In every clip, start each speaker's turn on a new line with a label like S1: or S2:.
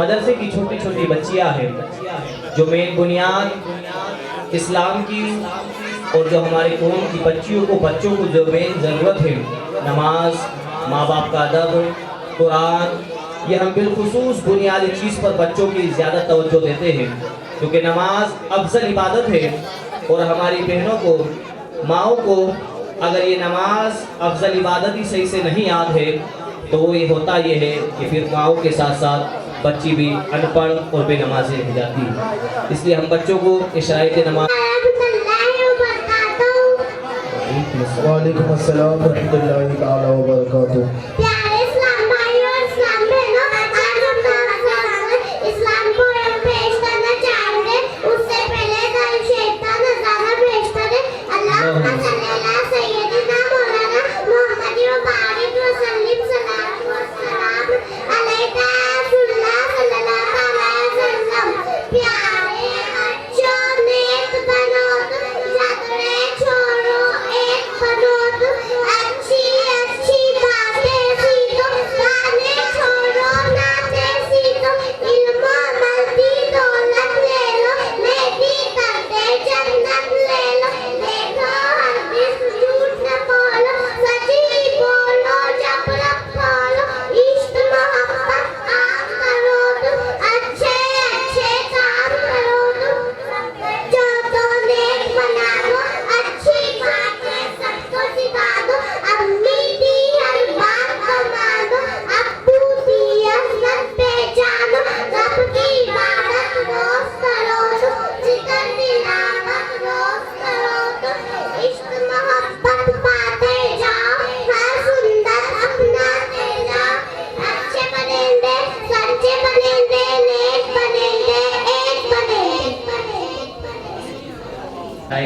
S1: मदरसे की छोटी छोटी बच्चियां हैं जो मेन बुनियाद इस्लाम की और जो हमारे कौम की बच्चों को जो मेन ज़रूरत है, नमाज, माँ बाप का अदब, कुरान, ये हम बिलखुसूस बुनियादी चीज़ पर बच्चों की ज़्यादा तवज्जो देते हैं, क्योंकि नमाज अफजल इबादत है। और हमारी बहनों को, माओं को अगर ये नमाज अफजल इबादत ही सही से नहीं याद है तो ये होता ये है कि फिर माओं के साथ साथ बच्ची भी अनपढ़ और बेनमाज़ी रह जाती है। इसलिए हम बच्चों को इशरायत नमाज।
S2: वालेकुम अस्सलाम रहमतुल्लाहि तआला व बरकातहू।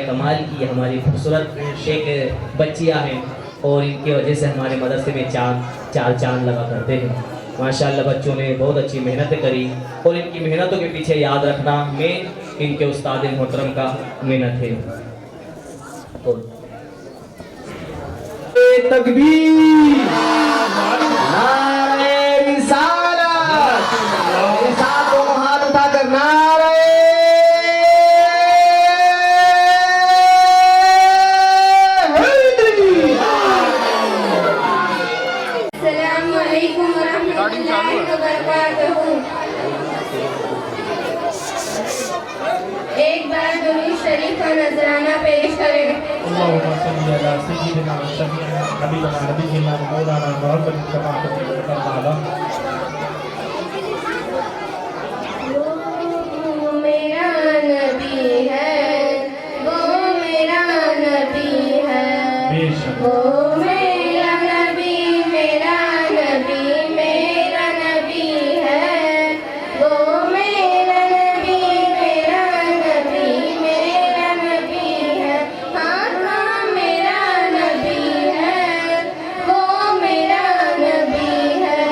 S1: कमाल की हमारी खूबसूरत एक बच्चियां हैं और इनकी वजह से हमारे मदरसे में चार चांद लगा करते हैं। माशाल्लाह बच्चों ने बहुत अच्छी मेहनत करी और इनकी मेहनतों के पीछे याद रखना मेन इनके उस्ताद मोहतरम का मेहनत है। तकबीर, नारे रिसालत, रिसालत को हाथ उठाकर नारे।
S3: एक बार दुरूद शरीफ का नजराना पेश करें।
S4: अल्लाहुम्मा सल्ली अला सय्यिदिना व शफीना हबीबना नबीना व मौलाना मुहम्मद कमा तआला।
S3: वो मेरा नबी है, वो मेरा नबी है,
S4: बेशक
S3: वो मेरा नबी, मेरा नबी, मेरा नबी है, वो मेरा नबी, मेरा नबी, मेरा नबी है। हाँ हाँ मेरा नबी है, वो मेरा नबी है,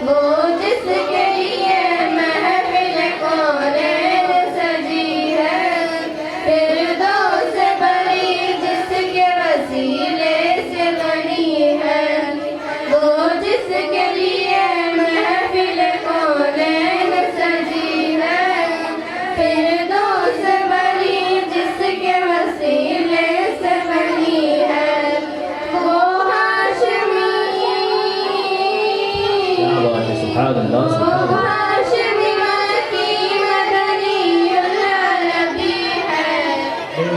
S3: वो जिसके लिए महफिल कौनैन सजी है, फिरदौस बरी जिसके वसीले से बनी है, वो जिसके लिए महफिल कौनैन सजी है, फिरदौस बरी जिसके वसीले से बनी है, वो हाशमी, वो हाशमी मकी मदनी नबी है,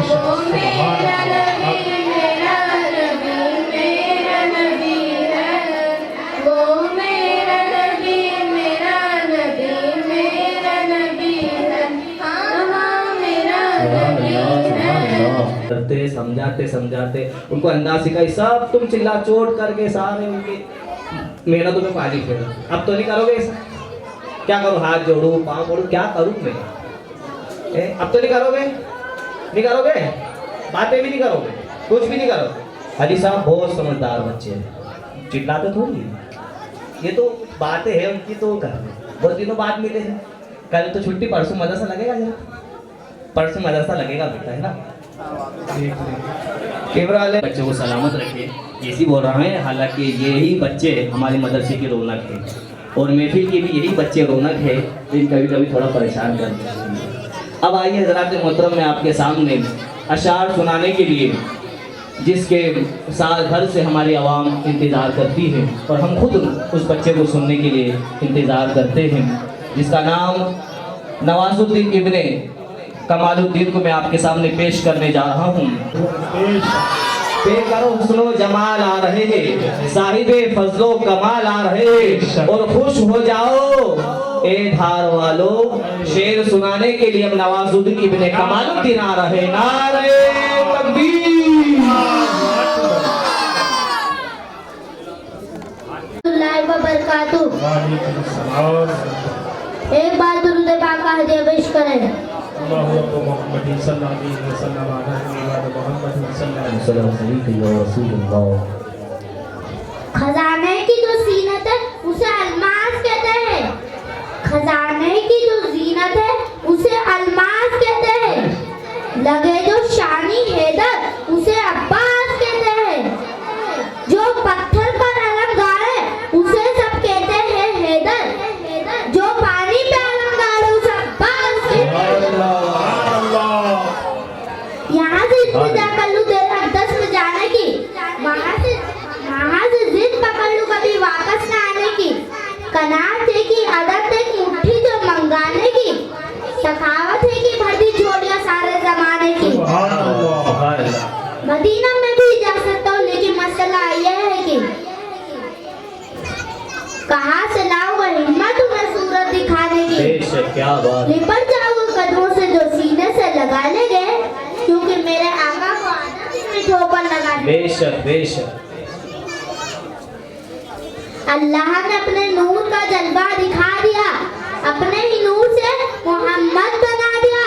S3: वो मेरा नबी, मेरा नबी, मेरा नबी है, वो मेरा नबी, मेरा नबी, मेरा नबी है। हाँ हाँ मेरा नबी है।
S1: करते समझाते समझाते उनको अंदाज सिखाई, सब तुम चिल्ला चोट करके सारे उनकी मेहनतों में पानी फेरा। अब तो नहीं करोगे ऐसा? क्या करूँ? हाथ जोड़ू, पाँव मोड़ू, क्या करूँ मैं? अब तो नहीं करोगे? नहीं करोगे? बातें भी नहीं करोगे, कुछ भी नहीं करोगे। हाजी साहब बहुत समझदार बच्चे हैं, चिल्लाते थोड़ी है। ये तो बातें हैं उनकी, तो कर बहुत दिनों बाद मिले हैं। कल तो छुट्टी, परसों मदरसा लगेगा जरा, परसों मदरसा लगेगा बेटा, है ना? कैमरा वाले बच्चों को सलामत रखिए, ऐसी बोल रहा है। हालांकि यही बच्चे हमारे मदरसे की रौनक थे। और महफिल के भी यही बच्चे रौनक है, लेकिन कभी कभी थोड़ा परेशान करते हैं। अब आइए हज़रात मोहतरम में आपके सामने अशार सुनाने के लिए, जिसके साल भर से हमारी आवाम इंतज़ार करती है और हम खुद उस बच्चे को सुनने के लिए इंतज़ार करते हैं, जिसका नाम नवाजुद्दीन इब्ने कमालुद्दीन को मैं आपके सामने पेश करने जा रहा हूँ। बेकरो हुस्नो जमाल आ रहे हैं, साहिबे फजलो कमाल आ रहे हैं, और खुश हो जाओ ए धार वालों, शेर सुनाने के लिए हम नवाजुद्दीन इब्ने कमालुद्दीन आ रहे हैं। नारे तकबीर।
S3: वबरकातुहू।
S4: वालेकुम अस्सलाम।
S3: एक बार दुरूद पाक का हदिया पेश करें।
S4: अल्लाहु मुहम्मद सल्लल्लाहु अलैहि वसल्लम मोहम्मद सल्लल्लाहु अलैहि वसल्लम।
S3: खजाने की जो जीनत है उसे अलमास कहते हैं। खजाने की जो जीनत है उसे अलमास कहते हैं। लगे जो शानी हैदर उसे अब्बास कहते हैं। जो पत्थर पर अलम गाड़े उसे सब कहते हैं हैदर। जो पानी पे अलम गाड़े उसे अब्बास कहते हैं। यहाँ से इंतजार कर लूं तेरे अड्डस में जाने की, वहाँ से जिद पकड़ लूं कभी वापस न आने की। कनात है कि अदब एक मुट्ठी जो मंगाने की, सखावत है कि भर दी झोलियां सारे जमाने की। मदीना में भी जा सकता हूँ, लेकिन मसला यह है कि कहाँ से लाऊंगा हिम्मत तुम्हें सूरत दिखाने की।
S1: क्या बात।
S3: लिपट जाऊंगा कदमों से जो सीने से लगा ले गए, क्योंकि मेरे आका को आदत में ठोकर लगा।
S1: बेशक बेशक।
S3: अल्लाह ने अपने नूर का जलवा दिखा दिया, अपने ही नूर से मोहम्मद बना दिया,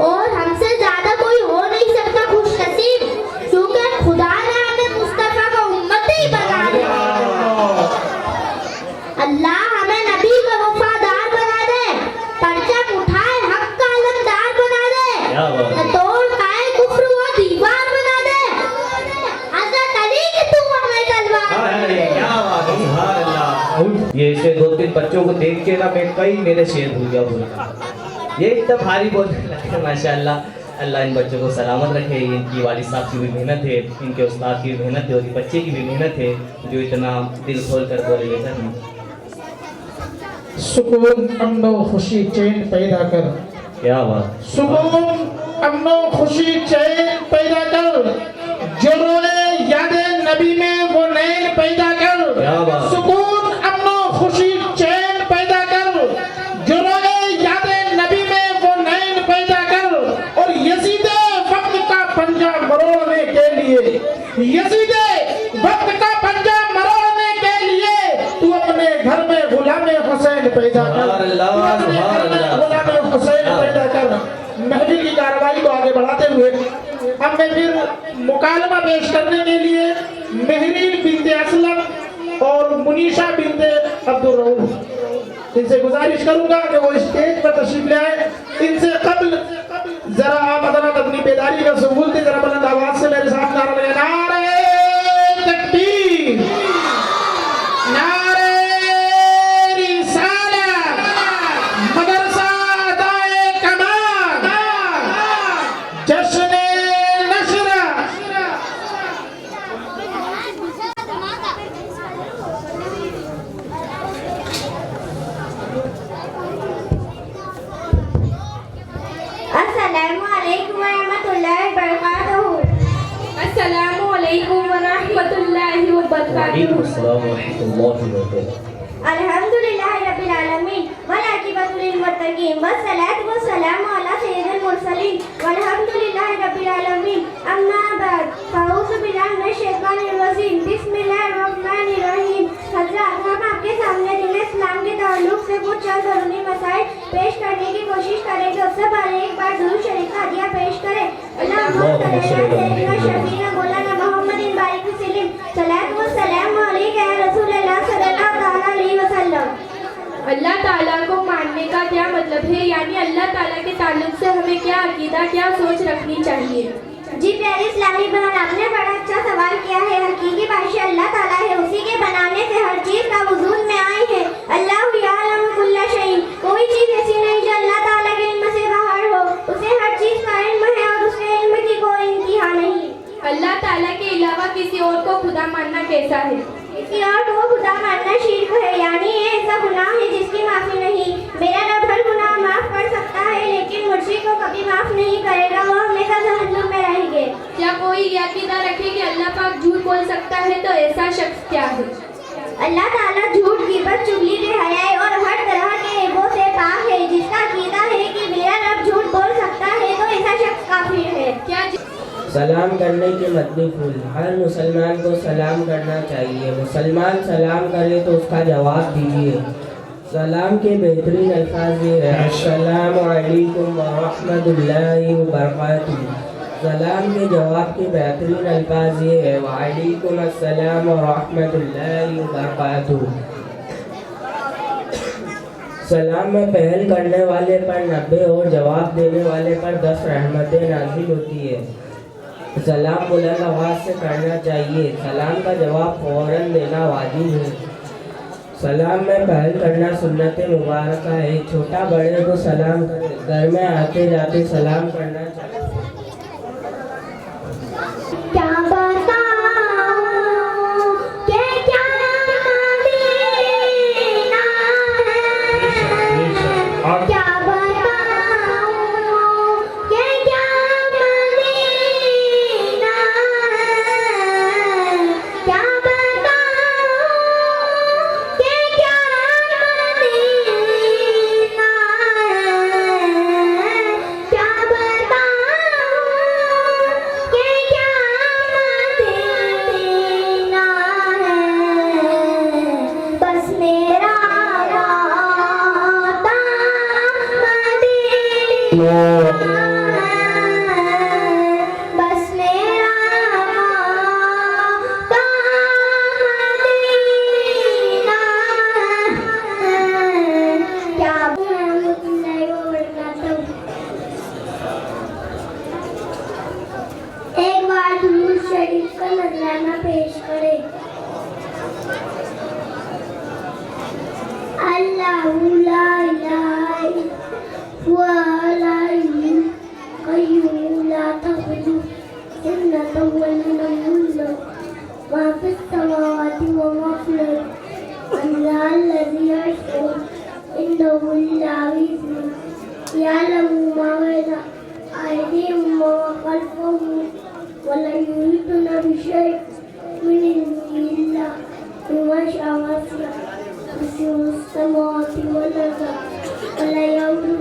S3: और हमसे ज्यादा कोई हो नहीं सकता खुशनसीब, क्योंकि खुदा ने हमें मुस्तफा का उम्मती बना दिया। अल्लाह हमें नबी का वफादार बना दे, परचम उठाए हक का अलमदार बना दे, तोड़ पाए कुफ्र वो दीवार बना दे। हज़रत अली की तू हमें तलवार।
S1: ये ऐसे 2-3 बच्चों को देख के ना मैं कई मेरे शेर भूल गया बोलना। ये इतना भारी बोलने लगे माशाल्लाह। अल्लाह इन बच्चों को सलामत रखे। इनकी वालिद साहब की भी मेहनत है, इनके उस्ताद की भी मेहनत है, और ये बच्चे की भी मेहनत है जो इतना दिल खोल कर बोले लेकर हैं।
S4: सुकून अमन खुशी चैन पैदा कर।
S1: क्या बात।
S4: सुकून अमन खुशी चैन पैदा कर, जो रोए यादे नबी में वो नैन पैदा कर।
S1: क्या बात।
S4: सुकून अमन खुशी चैन पैदा कर, जो रोए यादे नबी में वो नैन पैदा कर। और यजीदे वक्त का पंजा मरोड़ने के लिए, यजीदे वक्त का पंजा मरोड़ने के लिए तू अपने घर में गुलामे हुसैन पैदा कर। गुलामे हुसैन पैदा कर। महफिल की कार्रवाई को आगे बढ़ाते हुए अब मैं फिर मुकालमा पेश करने के लिए मेहरीन बिनते असलम और मुनीशा बिनते अब्दुल रऊफ, इनसे गुजारिश करूंगा कि वो स्टेज पर तशरीफ ले आए। इनसे कबल जरा आप हज़रात अपनी बेदारी का सबूत दें, जरा बुलंद आवाज से मेरे साथ नारा लगाएं। नारे तकबीर, नारे रिसालत, मदरसा दाए कमाल, जश्न नशर।
S3: अस्सलामु अलैकुम व रहमतुल्लाहि व बरकातहू। अस्सलामु अलैकुम व रहमतुल्लाहि व बरकातहू। अल्हम्दुलिल्लाहि रब्बिल आलमीन वल आकिबतु लिल मुत्तकीन वस्सलातु वस्सलामु अला सय्यिदिल मुरसलीन वल्हम्दुलिल्लाहि रब्बिल आलमीन। अम्मा बाद फ़अऊज़ु बिल्लाहि मिनश शैतानिर रजीम। बिस्मिल्लाहिर रहमानिर रहीम। हज़रत हम आपके सामने दिन इस्लाम के ताल्लुक से कुछ चंद ज़रूरी मसाइल पेश करने की कोशिश करेंगे। उससे पहले एक बार दुरूद शरीफ का हदिया पेश करें। अल्लाहुम्मा सल्ली अला सय्यिदिना शफीना मौलाना मोहम्मदिन बारिक वसल्लम। सलातु व सलामु अलैका या रसूलल्लाह सल्लल्लाहु अलैहि वसल्लम।
S5: अल्लाह ताला को मानने का क्या मतलब है, यानी अल्लाह ताला के ताल्लुक से हमें क्या अकीदा, क्या सोच रखनी चाहिए।
S3: जी प्यारे इस्लामी बहन, आपने बड़ा अच्छा सवाल किया है। हकीकी बादशाह अल्लाह ताला है, उसी के बनाने से हर चीज का वजूद में आई है। अल्लाह
S5: कैसा है?
S3: किसी और को खुदा मानना शिर्क है, यानी ये ऐसा गुनाह है जिसकी माफी नहीं। मेरा रब हर गुनाह माफ कर सकता है, लेकिन मुर्शिद को कभी माफ नहीं करेगा, वो हमेशा जहन्नुम में रहेंगे।
S5: क्या कोई ये अकीदा रखे कि अल्लाह पाक झूठ बोल सकता है, तो ऐसा शख्स क्या है?
S3: अल्लाह ताला झूठ, गिबत, चुगली, बेहयाई और हर तरह के ऐबों से पाक है। जिसका अकीदा है कि मेरा रब झूठ बोल सकता है, तो ऐसा शख्स काफिर है।
S5: क्या
S6: सलाम करने के मद्दे फूल, हर मुसलमान को सलाम करना चाहिए। मुसलमान सलाम करे तो उसका जवाब दीजिए। सलाम के बेहतरीन अल्फाज ये है, अस्सलामु अलैकुम व रहमतुल्लाहि व बरकातुहू। सलाम के जवाब के बेहतरीन अल्फाज ये है, वालेकुम अस्सलाम व रहमतुल्लाहि व बरकातुहू। सलाम में पहल करने वाले पर 90 और जवाब देने वाले पर 10 रहमतें नाज़िल होती है। सलाम बुलंद आवाज़ से करना चाहिए। सलाम का जवाब फौरन देना वाजिब है। सलाम में पहल करना सुन्नत मुबारक है। छोटा बड़े को सलाम करे। घर में आते जाते सलाम करना चाहिए।
S3: क्या बताऊं कि क्या मदीना है, क्या बताऊं कि क्या मदीना है, क्या बताऊं कि क्या मदीना है, क्या बताऊं कि क्या मदीना है। बस मेरा वादा मदीना है, बस मेरा वादा मदीना है। क्या एक बार दुरूद शरीफ का नजराना पेश करें। अल्लाहु ला इलाहा हुवा अल हय्युल कय्यूम ला तअखुज़ुहु सिनतुन व नौम मा फिस समावाति व मा फिल अर्ज़ अल्लज़ी यशफउ इंदहु इल्ला बिइज़्निहि यअलमु मा बैना अयदीहिम व मा खल्फहum वला युहीतूना बिशैइन मिन इल्मिही इल्ला बिमा शाअ वसिअ कुर्सियुहु समावाति वल अर्ज़ वला यऊदुहु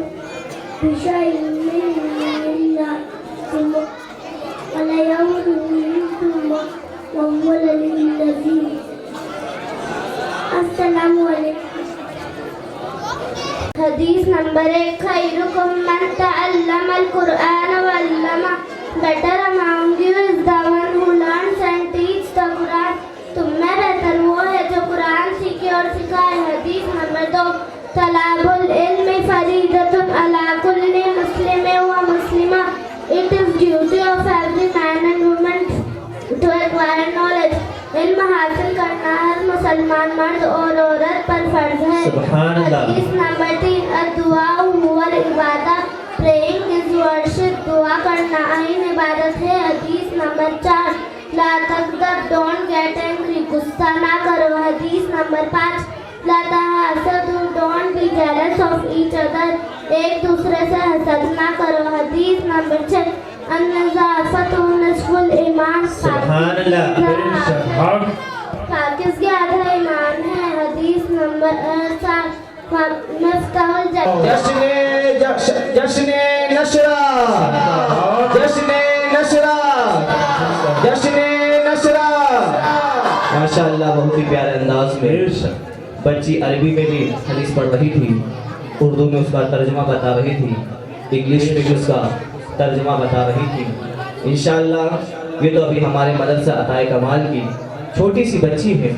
S3: बिशैइन मिन इल्मिही इल्ला बिमा वला यऊदुहु हिफ्ज़ुहुमा व हुवल अलिय्युल अज़ीम। अस्सलामु अलैकुम। हदीस नंबर 1, खैरुकुम मन तअल्लमल कुरआन व अल्लमा। Better among you is the one who learns and teach the Quran. तुम में बेहतर वो है जो कुरान सीखे और सिखाए। हदीस नंबर 2, तलाबुल इल्म फरीदतुन अला कुल्ली मुस्लिम व मुस्लिमा। It is duty of every man and woman to acquire knowledge. इल्म हासिल करना हर मुसलमान मर्द और औरत पर फर्ज है। हदीस नंबर 3, दुआ हुवल इबादा। Praying is worship. दुआ करना आइन इबादत है। हदीस नंबर 4, ला तगदब, डोंट गेट एंग्री। गुस्सा ना करो। हदीस नंबर 5, ला तहासदू, don't be jealous of each other. एक दूसरे से हसद ना करो। हदीस नंबर 6, अन्नज़ाफ़तु निस्फुल ईमान। पाकिज़गी आधा ईमान है। हदीस नंबर 7, मफ्ताहुल जन्नत।
S2: जश्ने नशरा, जश्ने नशरा, जश्ने नशरा।
S1: माशाअल्लाह, बहुत ही प्यारे अंदाज में बच्ची अरबी में भी हदीस पढ़ रही थी, उर्दू में उसका तर्जुमा बता रही थी, इंग्लिश में भी उसका तर्जुमा बता रही थी। इंशाअल्लाह ये तो अभी हमारे मदरसा अताए कमाल की छोटी सी बच्ची है,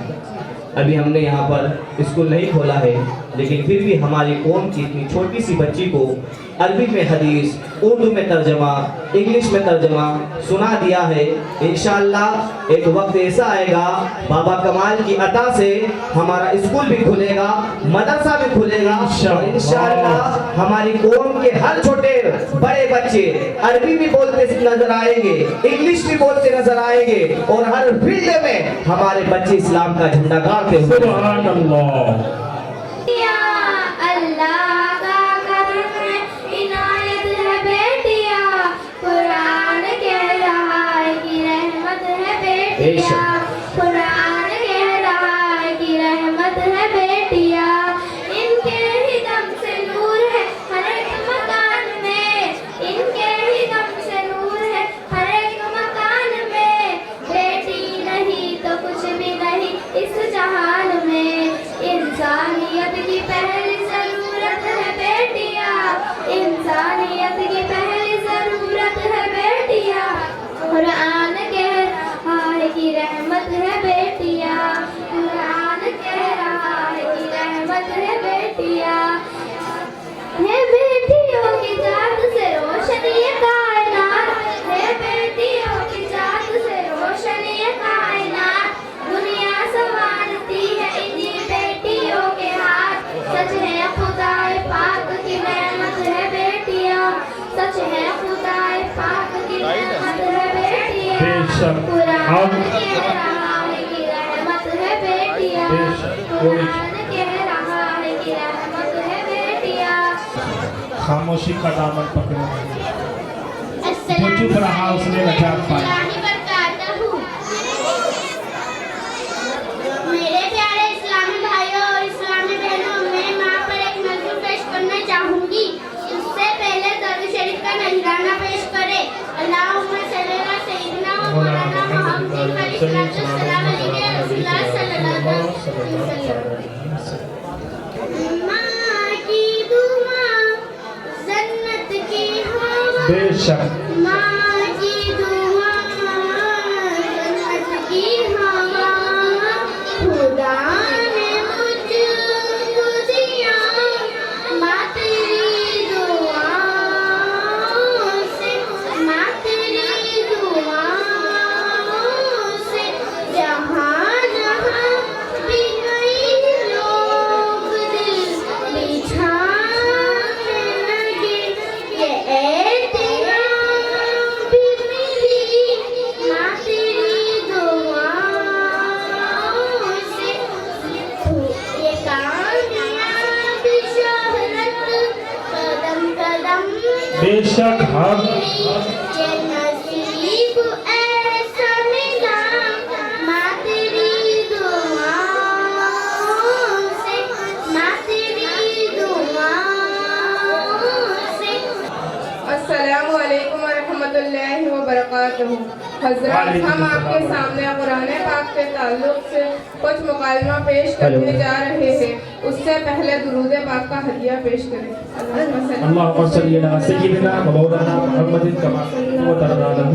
S1: अभी हमने यहाँ पर स्कूल नहीं खोला है, लेकिन फिर भी हमारी कौम की इतनी छोटी सी बच्ची को अरबी में हदीस, उर्दू में तर्जमा, इंग्लिश में तर्जमा सुना दिया है। इंशाअल्लाह एक वक्त ऐसा आएगा बाबा कमाल की अता से हमारा स्कूल भी खुलेगा, मदरसा भी खुलेगा और इंशाअल्लाह हमारी कौम के हर छोटे बड़े बच्चे अरबी भी बोलते नजर आएंगे, इंग्लिश भी बोलते नजर आएंगे और हर फील्ड में हमारे बच्चे इस्लाम का झंडा गाड़ते हुए।
S4: सुभान अल्लाह।
S3: अल्लाह का करम है, इनायत है बेटिया, कुरान कह रहा है कि रहमत है बेटिया, कुरान कह रहा है कि रहमत है बेटिया। इनके ही दम से नूर है हर एक मकान में, इनके ही दम से नूर है हर एक मकान में। बेटी नहीं तो कुछ भी नहीं इस जहान में, इंसानियत की पहली जरूरत है बेटिया, इंसानियत की पहली जरूरत है बेटिया। कुरान कह रहा है कि रहमत है बेटिया, कुरान कह रहा है कि रहमत है बेटिया। है बेटियों की जात से रोशन ये कायनात, है बेटियों की जात से रोशन ये कायनात। दुनिया संवारती है इन्हीं बेटियों के हाथ, सच है खुदाए पाक की रहमत है बेटियां, सच है खुदाए पाक की रहमत है बेटियां।
S4: बेशक।
S3: कुरान कह रहा है कि रहमत है बेटियां, कुरान कह रहा है कि रहमत है बेटियां।
S4: खामोशी का दामन पकड़ो, जो चुप रहा उसने नजात पाई।
S3: मेरे प्यारे इस्लामी भाइयों और इस्लामी बहनों, मैं माँ पर एक नज़्म पेश करना चाहूँगी। उससे पहले दरूद शरीफ का नजराना पेश करें। अल्लाहुम्मा सल्ली अला सय्यिदिना व मौलाना मुहम्मद सल्लल्लाहु अलैहि वसल्लम। माँ की दुआ जन्नत की हवा,
S4: बेशक।
S3: माँ की दुआ जन्नत की हवा, खुदा ने मुझको दिया, माँ तेरी दुआओं से, माँ तेरी दुआओं से जहाँ जहाँ भी गई लोग दिल बिछाने लगे, ये एहतियाम भी मिली माँ तेरी दुआओं से। ये कामयाबी शोहरत कदम कदम
S4: बेशक। हम
S3: ये नसीब ऐसा मिला माँ तेरी दुआओं से, माँ तेरी दुआओं से।
S7: अस्सलामु अलैकुम व रहमतुल्लाहि व बरकातहू। हज़रात, हम आपके सामने कुरान पाक के ताल्लुक से कुछ मुकालमा पेश करने जा रहे हैं। उससे पहले दुरूद पाक का हदिया पेश करें।
S4: अल्लाहुम्मा सल्ली अला सय्यिदिना व मौलाना मुहम्मदिन कमा सल्लल्लाहु।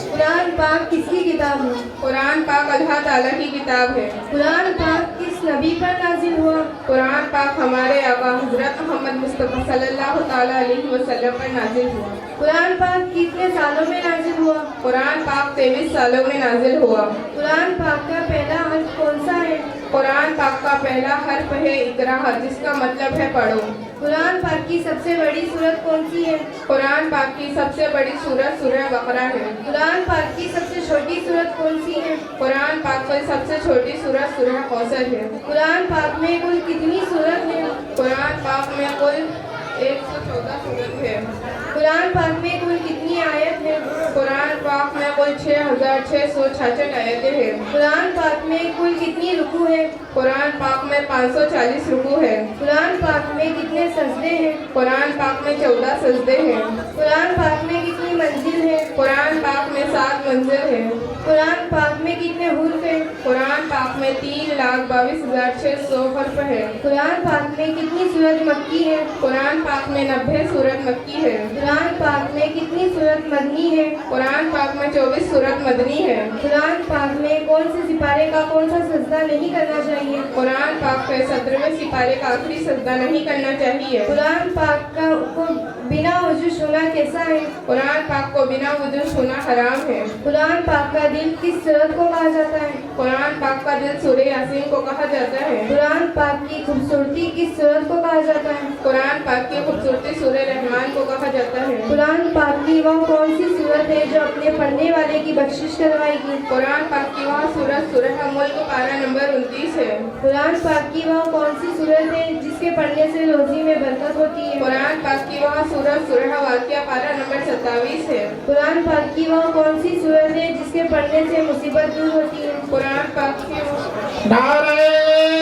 S5: कुरान पाक किसकी किताब है?
S7: कुरान पाक अल्लाह ताला की किताब है।
S5: कुरान पाक किस नबी पर नाजिल हुआ?
S7: कुरान पाक हमारे आका हज़रत मोहम्मद मुस्तफ़ा सल्लल्लाहु ताला अलैहि वसल्लम पर नाजिल हुआ।
S5: कुरान पाक कितने सालों में नाजिल हुआ?
S7: कुरान पाक 23 सालों में नाजिल हुआ।
S5: कुरान पाक का पहला हर्फ कौन सा है?
S7: कुरान पाक का पहला हर्फ है इकरा, जिसका मतलब है पढ़ो।
S5: कुरान पाक की सबसे बड़ी सूरत कौन सी है?
S7: कुरान पाक की सबसे बड़ी सूरत सूरह बकरा है।
S5: कुरान पाक की सबसे छोटी सूरत कौन सी है?
S7: कुरान पाक की सबसे छोटी सूरत सूरह कौसर है।
S5: कुरान पाक में कुल कितनी सूरत है?
S7: कुरान पाक में कुल 114 सूरत है।
S5: कुरान पाक में कुल कितनी आयत है?
S7: कुरान पाक में कुल 6666 आयतें हैं।
S5: कुरान पाक में कुल कितनी रुकू है?
S7: कुरान पाक में 540 रुकू है।
S5: कुरान पाक में कितने सजदे हैं?
S7: कुरान पाक में 14 सजदे हैं।
S5: कुरान पाक में कितनी मंजिल है?
S7: कुरान पाक में 7 मंजिल है।
S5: कुरान पाक में कितने हुर्फ है?
S7: कुरान पाक में 3,22,600 हर्फ है।
S5: कुरान पाक में कितनी सूरत मक्की है?
S7: कुरान पाक में 90 सूरत मक्की है।
S5: कुरान पाक में कितनी सूरत
S3: सूरत मदनी है?
S7: कुरान पाक में 24 सूरत मदनी है।
S3: कुरान पाक में कौन से सिपारे का कौन सा सजदा नहीं करना चाहिए?
S7: कुरान पाक के 17वें सिपारे का आखिरी सजदा नहीं करना चाहिए।
S3: कुरान पाक को बिना वजू छूना कैसा है?
S7: कुरान पाक को बिना वजू छूना हराम है।
S3: कुरान पाक का दिल किस सूरत को कहा जाता है?
S7: कुरान पाक का दिल सूरह यासीन को कहा जाता है।
S3: कुरान पाक की खूबसूरती किस सूरत को कहा जाता है?
S7: कुरान पाक की खूबसूरती सूरह रहमान को कहा जाता है।
S3: कुरान पाक की वह कौन सी सूरत है जो अपने पढ़ने वाले की बख्शिश करवाएगी?
S7: कुरान पाक की वह सूरत सूरह मुल्क पारा नंबर 29 है।
S3: कुरान पाक की वह कौन सी सूरत है जिसके पढ़ने से रोजी में बरकत होती है?
S7: कुरान पाक की वह सूरत सूरह वाक़िया पारा नंबर 27 है।
S3: कुरान पाक की वह कौन सी सूरत है जिसके पढ़ने से मुसीबत दूर होती है?
S7: कुरान पाक की
S4: नारे